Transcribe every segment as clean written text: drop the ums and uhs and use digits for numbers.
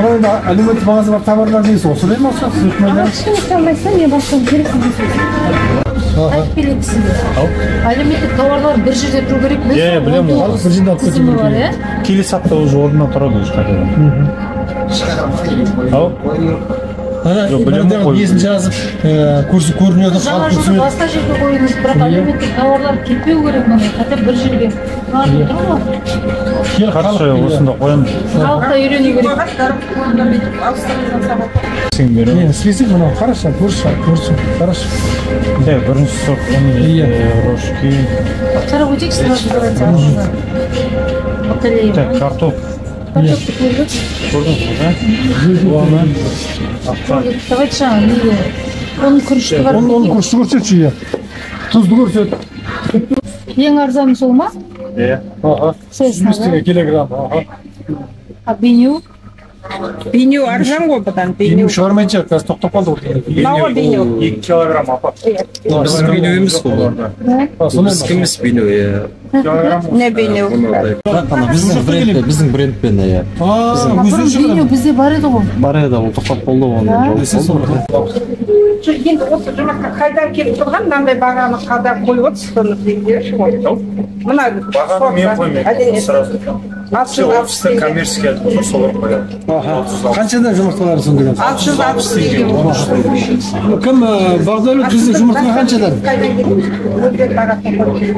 Sonra alimet bazı var tavırlar neyse o söyleyeyim olsa Ama şimdi kalmaysan ya başka bir gereksin diyorsun. Ayıp belirtisi diyor. Alimentik tovarlar bir жерде тұру керек емес. Иә, білемін. Халық бір жерде алып кету Тізімі бар, керек. иә? Келесі апта уже орнынан тұрады уже қайтадан. Ау? Несін жазып, көрсі көрінеді, Жаңа халық жылды түсінеді. басқа жерге қойыңыз, бірақ әлеуметтік тауарлар кетпеу керек міне, хотя бір жерге. Қарсы осында қоямыз. Халықта үйрену керек. Сен беремін. Список мынау, қарашы, көрші, қарашы. Да, бірінші сұрқ, рожки. Қарап өтейік, сразу давайте. Так, картоп. Картопты көрдік. Көрдіңіз, Давайте жаңа неге. Оның күрішті бар. Оның күрішті көрсетші, иә. Тұзды көрсет. Ең арзаны сол ма? Иә. Аға. 100 теңге килограмм. А беню? Беню арзан ғой бұдан, беню. Шығармайынша, қазір тоқтап қалды ғой. Мынау беню. 2 килограмм апа. Біз беню емес қой бұл. Біздікі емес беню, иә. Не беню? Біздің брендпен, иә. Беню бізде бар еді ғой. Бар еді, ол тоқтап болды оны. Енді осы жұмыртқа қайдан келіп тұрған, мынандай бағаны қайдан қойып отырсыз, деңгерші ғой. Мына Бағаны мен қоймаймын, сразу. Все офисте коммерческий айтып солар қояды. Қаншадан жұмыртқалар сонда? 660 теңге. Кім Бағдәулет біздің жұмыртқа қаншадан? Қайдан келіп? Өздері бағасын қойып.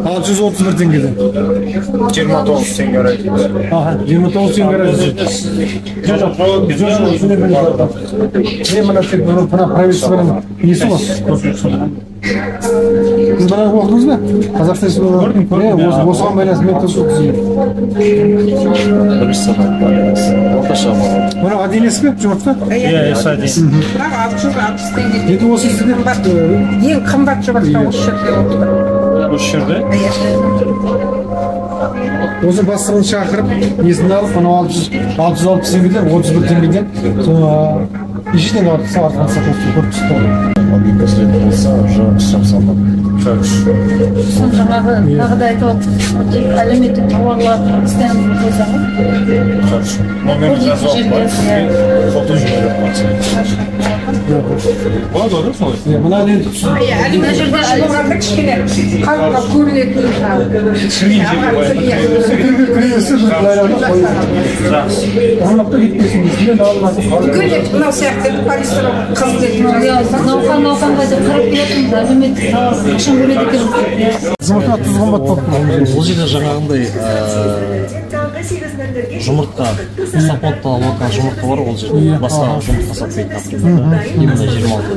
631 теңгеден. 29 теңге арайды. 29 теңге арайды. Мен мына тек мына правительствоның несі ғой? Сіз бара оқыдыңыз ба? Қазақстан Республикасы. Осыған байланысты мен тосып өткізейін. Бірінші сағат байланысты. Орташа маған. Мұнаға дейін есіп пе жұмыртқа? Иә, дейін. Бірақ 660 теңге. Енді осы сізде ең қымбат жұмыртқа осы жерде отыр. осы жерде? Осы бастығын шақырып, несін алып, анау 660 теңгеден, 31 теңгеден, ешітен артқан сатылықты көріп түсті. Объективно болса, уже шам салмады. Сон жаңағы тағы да айтып әлеуметтік тауарлар стендін қойсаңыз. Номер жазып фото жіберіп болады ғой солай? Мына енді Әлеуметтік тауарлар кішкене халыққа көрінетін. Мынау сияқты полистирол қызмет. Науқан-науқанға деп қарап келетінбіз, әлеуметтік тауарлар қашан көреді екен. жұмыртқа тұз қымбат болып тұр. Бұл жерде жаңағындай жұмыртқа, сапонтта алған жұмыртқа бар ол жерде. Басқа жұмыртқа сатпайды. Именно 26.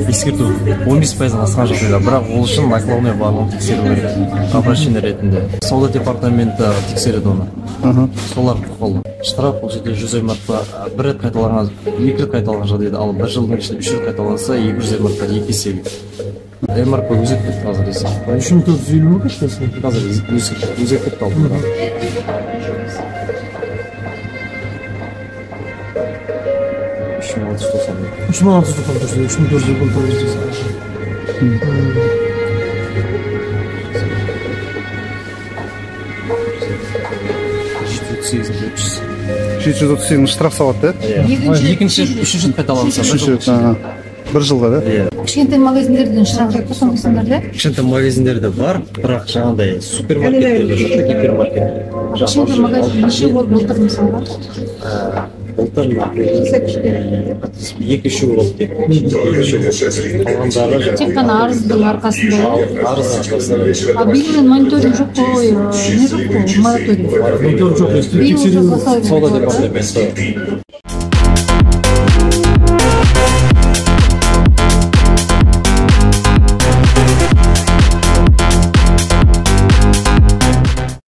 Ескерту, 15%-дан асқан жағдайда, бірақ ол үшін наклонный бағаны тексеру керек. Обращение ретінде. Сауда департаменті тексереді оны. Солар құқылы. Штраф бұл жерде 100 марка, бір рет қайталанған, 2 рет қайталанған жағдайда, ал бір жылдың ішінде 3 рет қайталанса, 200 марка 2 есеге. МРП өзгертпеді қазір десең. 3450 ма кетті? Қазір өзгертпеді алды. 738 штраф салады, Екінші, үшінші қайталанса. бір жылға, да? Кішкентай магазиндерден шырақ жоқ па сондайсыңдар, да? Кішкентай магазиндерде бар, бірақ жаңағыдай супермаркеттерде жоқ, гипермаркеттерде. Кішкентай магазин неше болып былтыр мысалға? Былтыр 2-3 болды тек. Қалғандары Тек қана арыздың арқасында. арыз арқасында. А биыл мониторинг жоқ қой, не жоқ қой, мораторий. Жоқ, Биыл жасау керек. Сауда департаменті